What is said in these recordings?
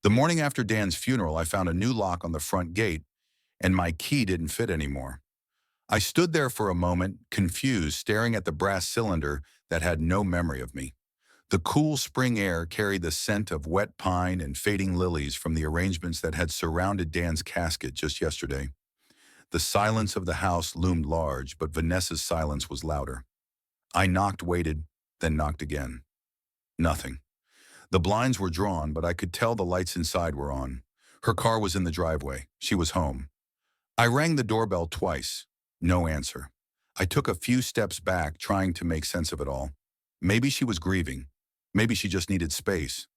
The morning after Dan's funeral, I found a new lock on the front gate, and my key didn't fit anymore. I stood there for a moment, confused, staring at the brass cylinder that had no memory of me. The cool spring air carried the scent of wet pine and fading lilies from the arrangements that had surrounded Dan's casket just yesterday. The silence of the house loomed large, but Vanessa's silence was louder. I knocked, waited, then knocked again. Nothing. The blinds were drawn, but I could tell the lights inside were on. Her car was in the driveway. She was home. I rang the doorbell twice. No answer. I took a few steps back, trying to make sense of it all. Maybe she was grieving. Maybe she just needed space.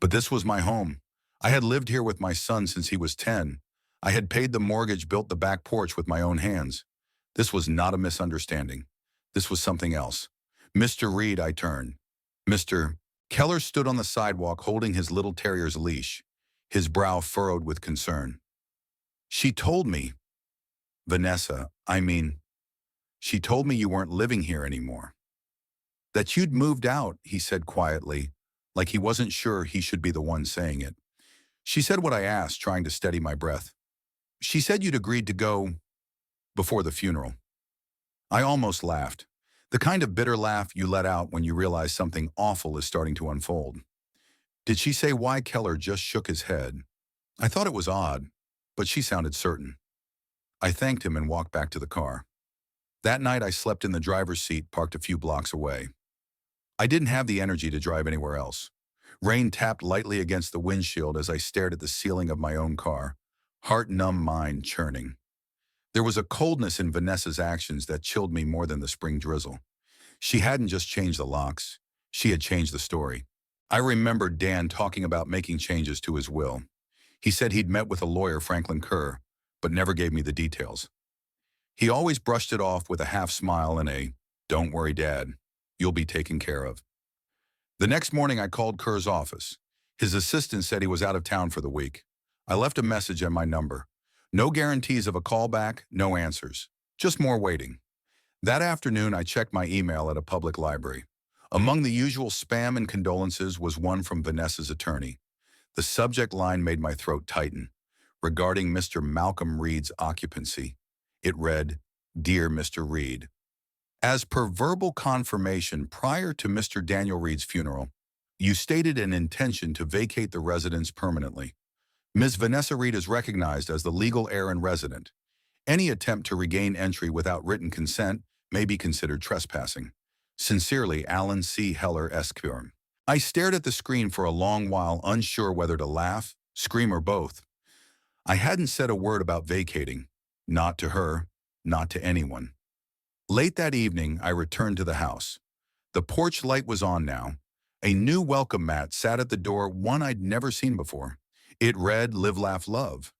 But this was my home. I had lived here with my son since he was 10. I had paid the mortgage, built the back porch with my own hands. This was not a misunderstanding. This was something else. Mr. Reed, I turned. Mr. Keller stood on the sidewalk holding his little terrier's leash, his brow furrowed with concern. She told me, Vanessa, she told me you weren't living here anymore. That you'd moved out, he said quietly, like he wasn't sure he should be the one saying it. She said what I asked, trying to steady my breath. She said you'd agreed to go before the funeral. I almost laughed. The kind of bitter laugh you let out when you realize something awful is starting to unfold. Did she say why? Keller just shook his head. I thought it was odd, but she sounded certain. I thanked him and walked back to the car. That night I slept in the driver's seat, parked a few blocks away. I didn't have the energy to drive anywhere else. Rain tapped lightly against the windshield as I stared at the ceiling of my own car, heart-numb mind churning. There was a coldness in Vanessa's actions that chilled me more than the spring drizzle. She hadn't just changed the locks. She had changed the story. I remembered Dan talking about making changes to his will. He said he'd met with a lawyer, Franklin Kerr, but never gave me the details. He always brushed it off with a half smile and a, "Don't worry, Dad. You'll be taken care of." The next morning I called Kerr's office. His assistant said he was out of town for the week. I left a message and my number. No guarantees of a callback, no answers. Just more waiting. That afternoon I checked my email at a public library. Among the usual spam and condolences was one from Vanessa's attorney. The subject line made my throat tighten. Regarding Mr. Malcolm Reed's occupancy. It read, "Dear Mr. Reed, as per verbal confirmation prior to Mr. Daniel Reed's funeral, you stated an intention to vacate the residence permanently. Ms. Vanessa Reed is recognized as the legal heir and resident. Any attempt to regain entry without written consent may be considered trespassing. Sincerely, Alan C. Heller, Esquire." I stared at the screen for a long while, unsure whether to laugh, scream, or both. I hadn't said a word about vacating. Not to her, not to anyone. Late that evening, I returned to the house. The porch light was on now. A new welcome mat sat at the door, one I'd never seen before. It read, "Live, Laugh, Love."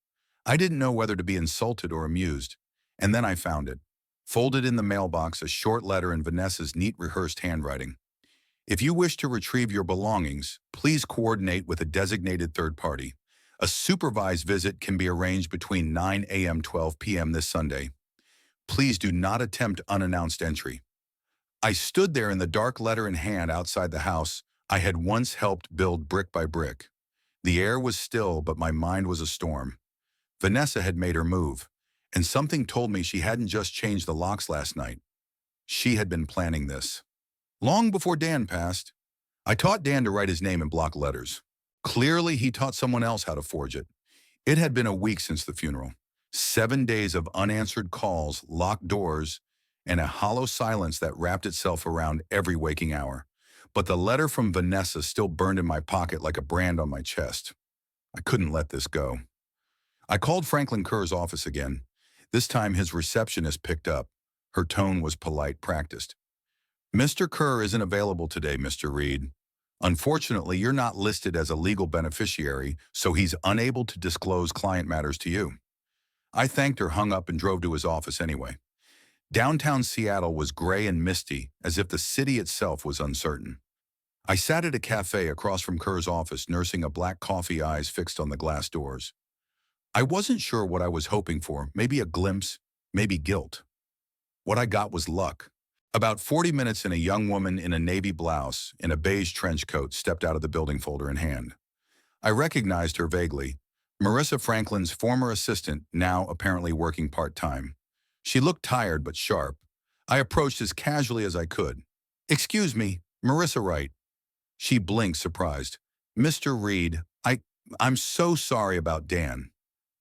I didn't know whether to be insulted or amused, and then I found it. Folded in the mailbox, a short letter in Vanessa's neat, rehearsed handwriting. "If you wish to retrieve your belongings, please coordinate with a designated third party. A supervised visit can be arranged between 9 a.m. 12 p.m. this Sunday. Please do not attempt unannounced entry." I stood there in the dark, letter in hand outside the house I had once helped build brick by brick. The air was still, but my mind was a storm. Vanessa had made her move, and something told me she hadn't just changed the locks last night. She had been planning this. Long before Dan passed, I taught Dan to write his name in block letters. Clearly, he taught someone else how to forge it. It had been a week since the funeral. 7 days of unanswered calls, locked doors, and a hollow silence that wrapped itself around every waking hour. But the letter from Vanessa still burned in my pocket like a brand on my chest. I couldn't let this go. I called Franklin Kerr's office again. This time his receptionist picked up. Her tone was polite, practiced. "Mr. Kerr isn't available today, Mr. Reed. Unfortunately, you're not listed as a legal beneficiary, so he's unable to disclose client matters to you." I thanked her, hung up, and drove to his office anyway. Downtown Seattle was gray and misty, as if the city itself was uncertain. I sat at a cafe across from Kerr's office, nursing a black coffee, eyes fixed on the glass doors. I wasn't sure what I was hoping for, maybe a glimpse, maybe guilt. What I got was luck. About 40 minutes and a young woman in a navy blouse, in a beige trench coat, stepped out of the building, folder in hand. I recognized her vaguely. Marissa Franklin's former assistant, now apparently working part-time. She looked tired but sharp. I approached as casually as I could. "Excuse me, Marissa Wright." She blinked, surprised. "Mr. Reed, I'm so sorry about Dan."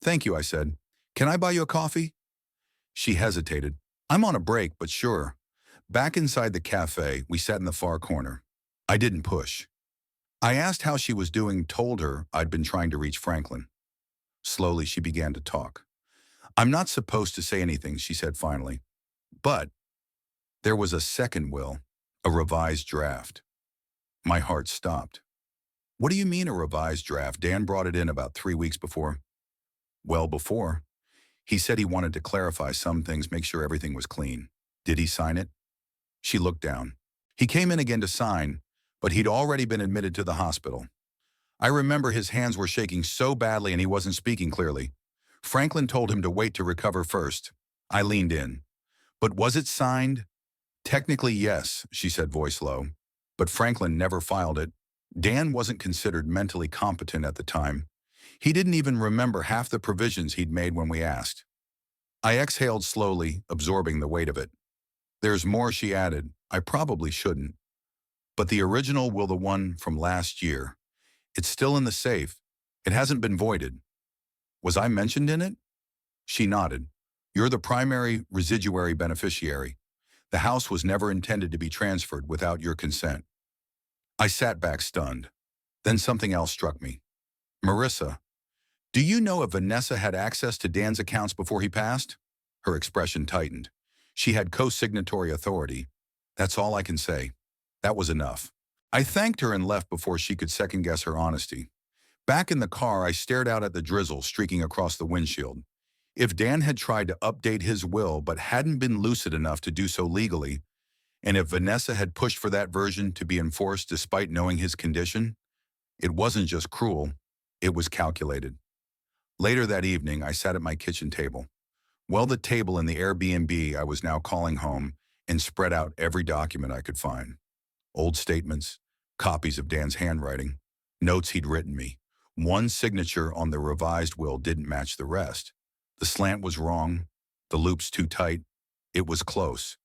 "Thank you," I said. "Can I buy you a coffee?" She hesitated. "I'm on a break, but sure." Back inside the cafe, we sat in the far corner. I didn't push. I asked how she was doing, told her I'd been trying to reach Franklin. Slowly, she began to talk. "I'm not supposed to say anything," she said finally. "But there was a second will, a revised draft." My heart stopped. "What do you mean a revised draft? Dan brought it in about 3 weeks before." "Well, before. He said he wanted to clarify some things, make sure everything was clean." "Did he sign it?" She looked down. "He came in again to sign, but he'd already been admitted to the hospital. I remember his hands were shaking so badly and he wasn't speaking clearly. Franklin told him to wait to recover first." I leaned in. "But was it signed?" "Technically, yes," she said, voice low. "But Franklin never filed it. Dan wasn't considered mentally competent at the time. He didn't even remember half the provisions he'd made when we asked." I exhaled slowly, absorbing the weight of it. "There's more," she added. "I probably shouldn't. But the original will, the one from last year, it's still in the safe. It hasn't been voided." "Was I mentioned in it?" She nodded. "You're the primary residuary beneficiary. The house was never intended to be transferred without your consent." I sat back stunned. Then something else struck me. "Marissa, do you know if Vanessa had access to Dan's accounts before he passed?" Her expression tightened. "She had co-signatory authority. That's all I can say." That was enough. I thanked her and left before she could second-guess her honesty. Back in the car, I stared out at the drizzle streaking across the windshield. If Dan had tried to update his will but hadn't been lucid enough to do so legally, and if Vanessa had pushed for that version to be enforced despite knowing his condition, it wasn't just cruel, it was calculated. Later that evening, I sat at my kitchen table. Well, the table in the Airbnb I was now calling home, and spread out every document I could find. Old statements, copies of Dan's handwriting, notes he'd written me. One signature on the revised will didn't match the rest. The slant was wrong, the loops too tight. It was close,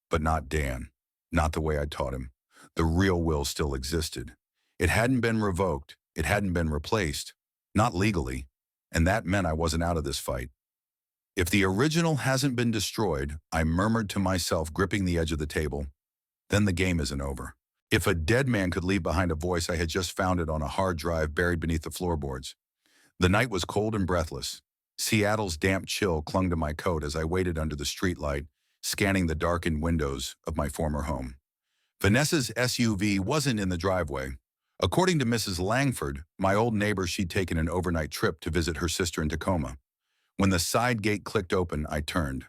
but not Dan, not the way I taught him. The real will still existed. It hadn't been revoked, it hadn't been replaced, not legally, and that meant I wasn't out of this fight. If the original hasn't been destroyed, I murmured to myself, gripping the edge of the table, then the game isn't over. If a dead man could leave behind a voice, I had just found it on a hard drive buried beneath the floorboards. The night was cold and breathless. Seattle's damp chill clung to my coat as I waited under the streetlight, scanning the darkened windows of my former home. Vanessa's SUV wasn't in the driveway. According to Mrs. Langford, my old neighbor, she'd taken an overnight trip to visit her sister in Tacoma. When the side gate clicked open, I turned.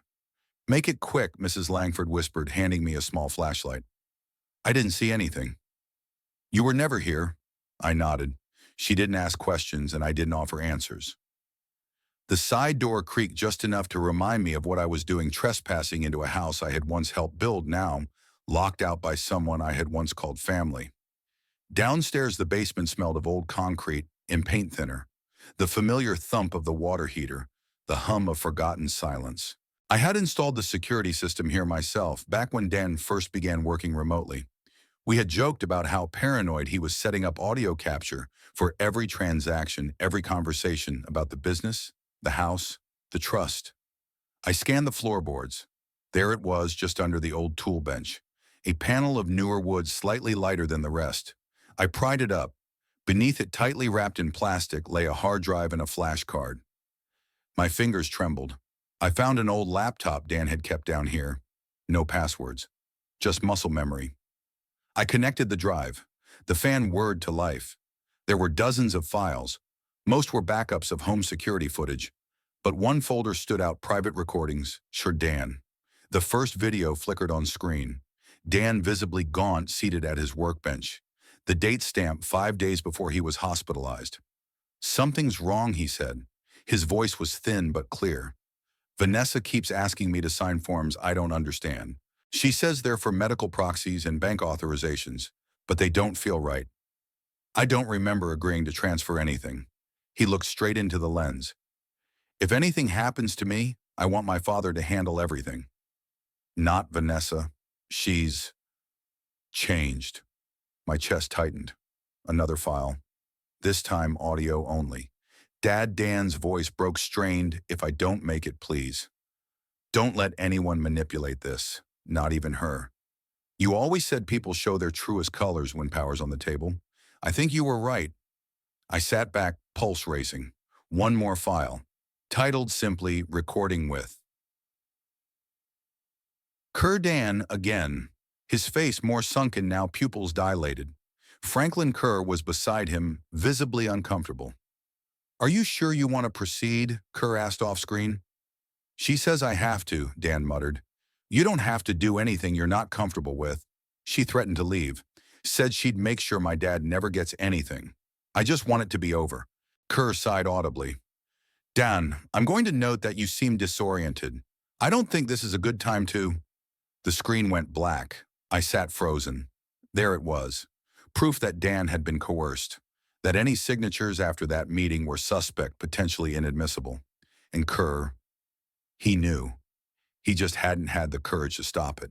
"Make it quick," Mrs. Langford whispered, handing me a small flashlight. I didn't see anything. "You were never here." I nodded. She didn't ask questions, and I didn't offer answers. The side door creaked just enough to remind me of what I was doing, trespassing into a house I had once helped build, now locked out by someone I had once called family. Downstairs, the basement smelled of old concrete and paint thinner, the familiar thump of the water heater, the hum of forgotten silence. I had installed the security system here myself, back when Dan first began working remotely. We had joked about how paranoid he was, setting up audio capture for every transaction, every conversation about the business, the house, the trust. I scanned the floorboards. There it was, just under the old tool bench, a panel of newer wood slightly lighter than the rest. I pried it up. Beneath it, tightly wrapped in plastic, lay a hard drive and a flash card. My fingers trembled. I found an old laptop Dan had kept down here. No passwords, just muscle memory. I connected the drive. The fan whirred to life. There were dozens of files. Most were backups of home security footage, but one folder stood out: private recordings, sure Dan. The first video flickered on screen. Dan, visibly gaunt, seated at his workbench. The date stamp, 5 days before he was hospitalized. "Something's wrong," he said. His voice was thin but clear. "Vanessa keeps asking me to sign forms I don't understand. She says they're for medical proxies and bank authorizations, but they don't feel right." I don't remember agreeing to transfer anything. He looked straight into the lens. If anything happens to me, I want my father to handle everything. Not Vanessa. She's changed. My chest tightened. Another file. This time audio only. Dad Dan's voice broke strained. If I don't make it, please. Don't let anyone manipulate this. Not even her. You always said people show their truest colors when power's on the table. I think you were right. I sat back, pulse racing. One more file. Titled simply, Recording With. Kerr Dan again. His face more sunken now, pupils dilated. Franklin Kerr was beside him, visibly uncomfortable. Are you sure you want to proceed? Kerr asked off screen. She says I have to, Dan muttered. You don't have to do anything you're not comfortable with. She threatened to leave. Said she'd make sure my dad never gets anything. I just want it to be over. Kerr sighed audibly. Dan, I'm going to note that you seem disoriented. I don't think this is a good time to... The screen went black. I sat frozen. There it was. Proof that Dan had been coerced. That any signatures after that meeting were suspect, potentially inadmissible. And Kerr, he knew. He just hadn't had the courage to stop it.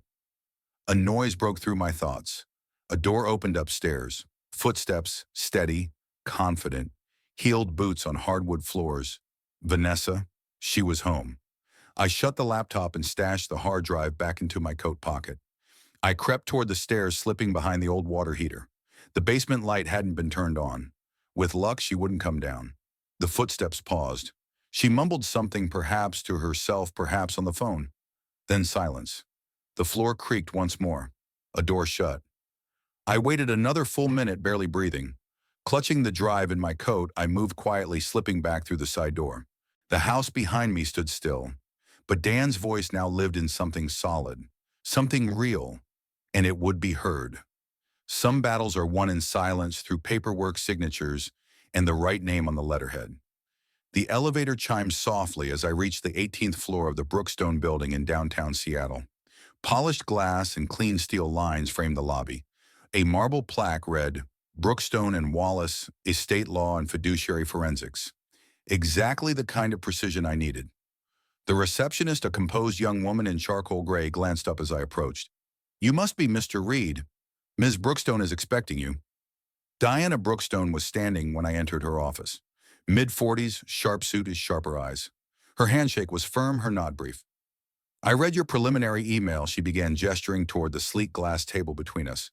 A noise broke through my thoughts. A door opened upstairs. Footsteps, steady, confident. Heeled boots on hardwood floors. Vanessa, she was home. I shut the laptop and stashed the hard drive back into my coat pocket. I crept toward the stairs, slipping behind the old water heater. The basement light hadn't been turned on. With luck, she wouldn't come down. The footsteps paused. She mumbled something, perhaps to herself, perhaps on the phone. Then silence. The floor creaked once more. A door shut. I waited another full minute, barely breathing. Clutching the drive in my coat, I moved quietly, slipping back through the side door. The house behind me stood still. But Dan's voice now lived in something solid, something real, and it would be heard. Some battles are won in silence through paperwork, signatures, and the right name on the letterhead. The elevator chimed softly as I reached the 18th floor of the Brookstone building in downtown Seattle. Polished glass and clean steel lines framed the lobby. A marble plaque read, Brookstone and Wallace, Estate Law and Fiduciary Forensics. Exactly the kind of precision I needed. The receptionist, a composed young woman in charcoal gray, glanced up as I approached. You must be Mr. Reed. Ms. Brookstone is expecting you. Diana Brookstone was standing when I entered her office. Mid-40s, sharp suit as sharper eyes. Her handshake was firm, her nod brief. I read your preliminary email, she began, gesturing toward the sleek glass table between us.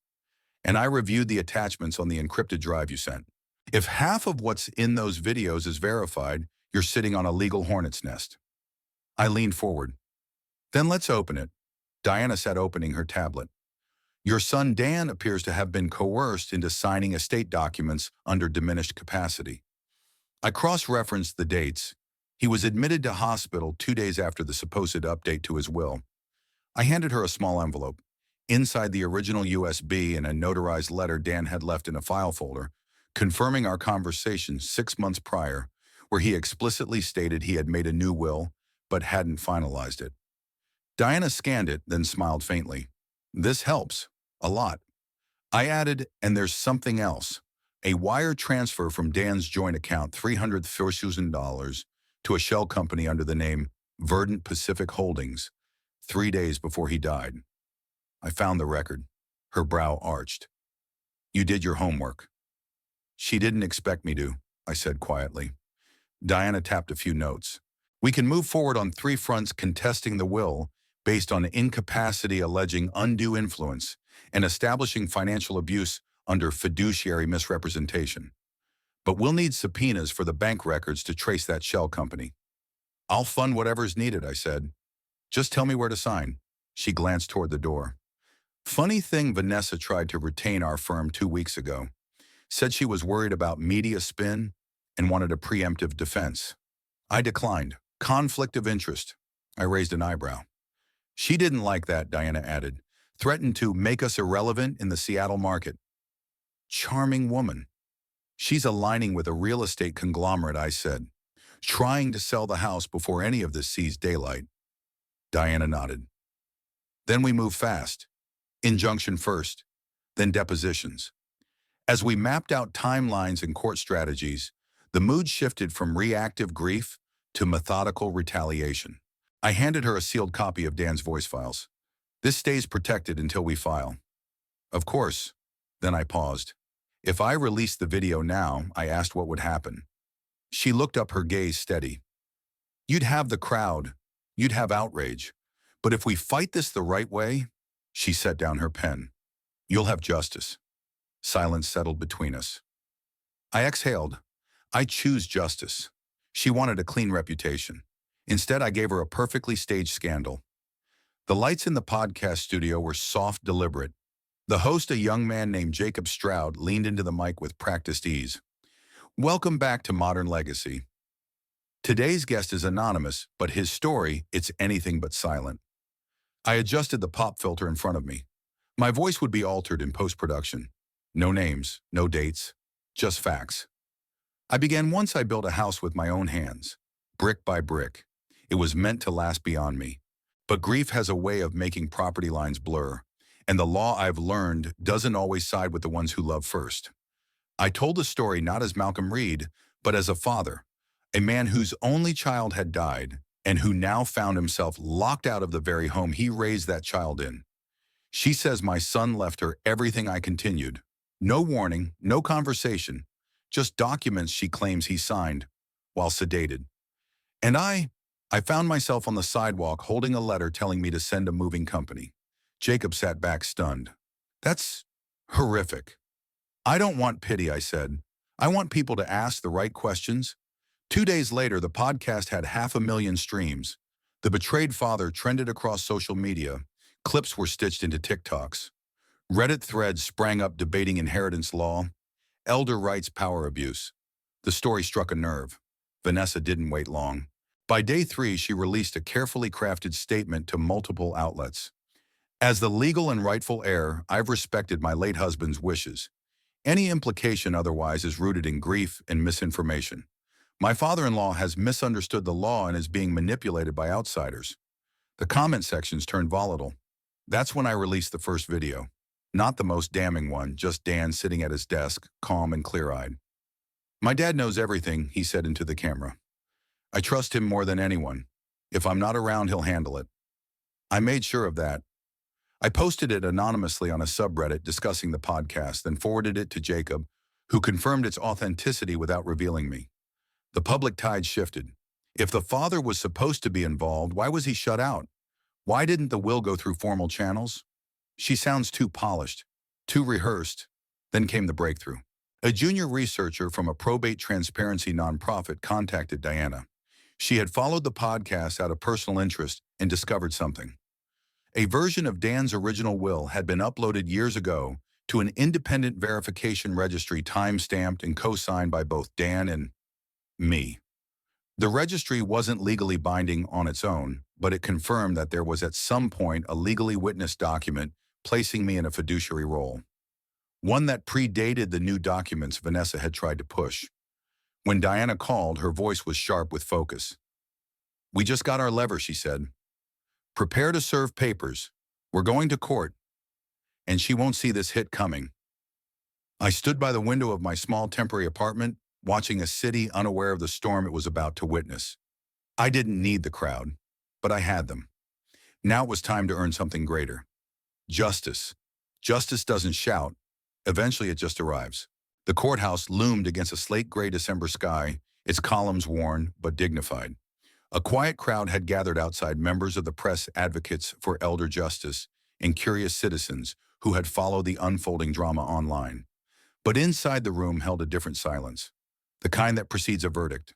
And I reviewed the attachments on the encrypted drive you sent. If half of what's in those videos is verified, you're sitting on a legal hornet's nest. I leaned forward. Then let's open it. Diana sat opening her tablet. Your son Dan appears to have been coerced into signing estate documents under diminished capacity. I cross-referenced the dates. He was admitted to hospital 2 days after the supposed update to his will. I handed her a small envelope. Inside, the original USB and a notarized letter Dan had left in a file folder, confirming our conversation 6 months prior, where he explicitly stated he had made a new will but hadn't finalized it. Diana scanned it, then smiled faintly. This helps. A lot. I added, and there's something else. A wire transfer from Dan's joint account, $300,000, to a shell company under the name Verdant Pacific Holdings, 3 days before he died. I found the record. Her brow arched. You did your homework. She didn't expect me to, I said quietly. Diana tapped a few notes. We can move forward on 3 fronts, contesting the will based on incapacity alleging undue influence and establishing financial abuse under fiduciary misrepresentation. But we'll need subpoenas for the bank records to trace that shell company. I'll fund whatever's needed, I said. Just tell me where to sign. She glanced toward the door. Funny thing, Vanessa tried to retain our firm 2 weeks ago. Said she was worried about media spin and wanted a preemptive defense. I declined. Conflict of interest. I raised an eyebrow. She didn't like that, Diana added. Threatened to make us irrelevant in the Seattle market. Charming woman. She's aligning with a real estate conglomerate, I said. Trying to sell the house before any of this sees daylight. Diana nodded. Then we move fast. Injunction first, then depositions. As we mapped out timelines and court strategies, the mood shifted from reactive grief to methodical retaliation. I handed her a sealed copy of Dan's voice files. This stays protected until we file. Of course. Then I paused. If I released the video now, I asked what would happen. She looked up, her gaze steady. You'd have the crowd. You'd have outrage. But if we fight this the right way, she set down her pen. You'll have justice. Silence settled between us. I exhaled. I choose justice. She wanted a clean reputation. Instead, I gave her a perfectly staged scandal. The lights in the podcast studio were soft, deliberate. The host, a young man named Jacob Stroud, leaned into the mic with practiced ease. Welcome back to Modern Legacy. Today's guest is anonymous, but his story, it's anything but silent. I adjusted the pop filter in front of me. My voice would be altered in post-production. No names, no dates, just facts. I began once I built a house with my own hands, brick by brick. It was meant to last beyond me. But grief has a way of making property lines blur, and the law I've learned doesn't always side with the ones who love first. I told the story not as Malcolm Reed, but as a father, a man whose only child had died, and who now found himself locked out of the very home he raised that child in. She says my son left her everything. I continued. No warning, no conversation, just documents she claims he signed while sedated. And I found myself on the sidewalk holding a letter telling me to send a moving company. Jacob sat back stunned. That's horrific. I don't want pity, I said. I want people to ask the right questions. 2 days later, the podcast had 500,000 streams. The betrayed father trended across social media. Clips were stitched into TikToks. Reddit threads sprang up debating inheritance law, elder rights, power abuse. The story struck a nerve. Vanessa didn't wait long. By day 3, she released a carefully crafted statement to multiple outlets. As the legal and rightful heir, I've respected my late husband's wishes. Any implication otherwise is rooted in grief and misinformation. My father-in-law has misunderstood the law and is being manipulated by outsiders. The comment sections turned volatile. That's when I released the first video. Not the most damning one, just Dan sitting at his desk, calm and clear-eyed. My dad knows everything, he said into the camera. I trust him more than anyone. If I'm not around, he'll handle it. I made sure of that. I posted it anonymously on a subreddit discussing the podcast, then forwarded it to Jacob, who confirmed its authenticity without revealing me. The public tide shifted. If the father was supposed to be involved, why was he shut out? Why didn't the will go through formal channels? She sounds too polished, too rehearsed. Then came the breakthrough. A junior researcher from a probate transparency nonprofit contacted Diana. She had followed the podcast out of personal interest and discovered something. A version of Dan's original will had been uploaded years ago to an independent verification registry time-stamped and co-signed by both Dan and me. The registry wasn't legally binding on its own, but it confirmed that there was at some point a legally witnessed document placing me in a fiduciary role. One that predated the new documents Vanessa had tried to push. When Diana called, her voice was sharp with focus. We just got our lever, she said. Prepare to serve papers. We're going to court. And she won't see this hit coming. I stood by the window of my small temporary apartment, watching a city unaware of the storm it was about to witness. I didn't need the crowd, but I had them. Now it was time to earn something greater. Justice. Justice doesn't shout. Eventually it just arrives. The courthouse loomed against a slate-gray December sky, its columns worn but dignified. A quiet crowd had gathered outside, members of the press, advocates for elder justice, and curious citizens who had followed the unfolding drama online. But inside the room held a different silence, the kind that precedes a verdict.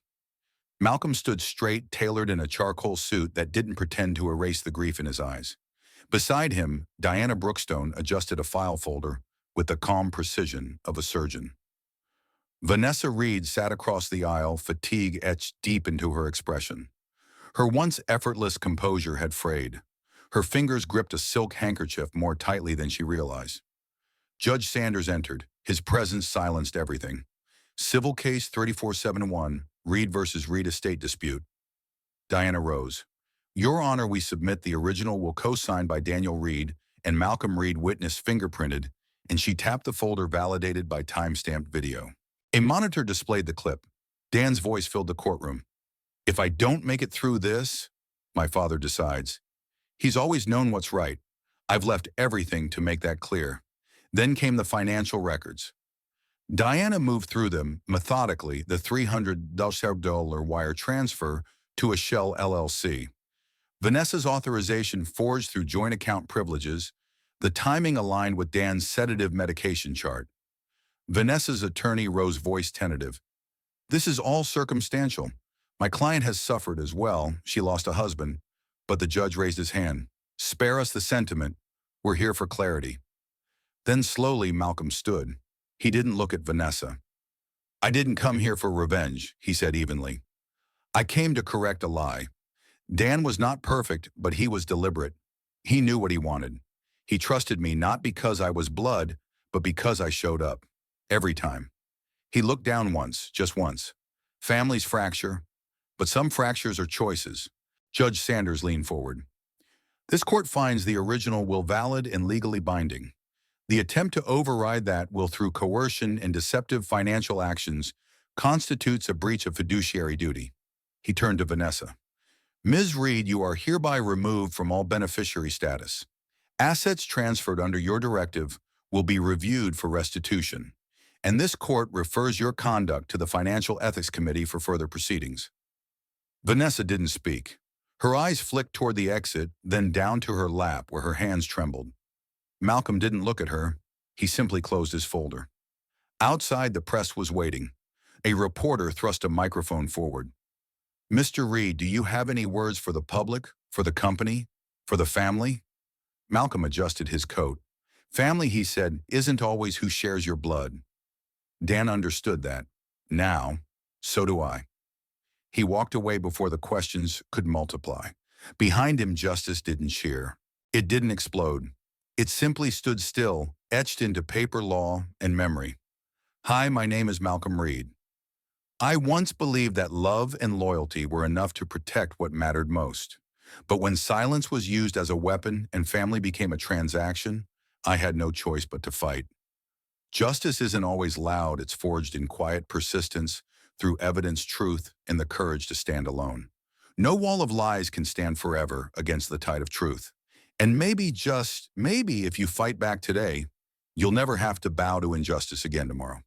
Malcolm stood straight, tailored in a charcoal suit that didn't pretend to erase the grief in his eyes. Beside him, Diana Brookstone adjusted a file folder with the calm precision of a surgeon. Vanessa Reed sat across the aisle, fatigue etched deep into her expression. Her once effortless composure had frayed. Her fingers gripped a silk handkerchief more tightly than she realized. Judge Sanders entered. His presence silenced everything. Civil case 3471, Reed versus Reed estate dispute. Diana rose. Your Honor, we submit the original will co-signed by Daniel Reed and Malcolm Reed, witness fingerprinted, and she tapped the folder validated by timestamped video. A monitor displayed the clip. Dan's voice filled the courtroom. If I don't make it through this, my father decides. He's always known what's right. I've left everything to make that clear. Then came the financial records. Diana moved through them methodically, the $300 wire transfer to a Shell LLC. Vanessa's authorization forged through joint account privileges, the timing aligned with Dan's sedative medication chart. Vanessa's attorney rose voice tentative. This is all circumstantial. My client has suffered as well. She lost a husband. But the judge raised his hand. Spare us the sentiment. We're here for clarity. Then slowly Malcolm stood. He didn't look at Vanessa. I didn't come here for revenge, he said evenly. I came to correct a lie. Dan was not perfect, but he was deliberate. He knew what he wanted. He trusted me not because I was blood, but because I showed up. Every time. He looked down once, just once. Families fracture, but some fractures are choices. Judge Sanders leaned forward. This court finds the original will valid and legally binding. The attempt to override that will through coercion and deceptive financial actions constitutes a breach of fiduciary duty. He turned to Vanessa. Ms. Reed, you are hereby removed from all beneficiary status. Assets transferred under your directive will be reviewed for restitution, and this court refers your conduct to the Financial Ethics Committee for further proceedings. Vanessa didn't speak. Her eyes flicked toward the exit, then down to her lap where her hands trembled. Malcolm didn't look at her. He simply closed his folder. Outside, the press was waiting. A reporter thrust a microphone forward. Mr. Reed, do you have any words for the public, for the company, for the family? Malcolm adjusted his coat. Family, he said, isn't always who shares your blood. Dan understood that. Now, so do I. He walked away before the questions could multiply. Behind him, justice didn't cheer. It didn't explode. It simply stood still, etched into paper, law, and memory. Hi, my name is Malcolm Reed. I once believed that love and loyalty were enough to protect what mattered most. But when silence was used as a weapon and family became a transaction, I had no choice but to fight. Justice isn't always loud. It's forged in quiet persistence, through evidence, truth, and the courage to stand alone. No wall of lies can stand forever against the tide of truth. And maybe, just maybe, if you fight back today, you'll never have to bow to injustice again tomorrow.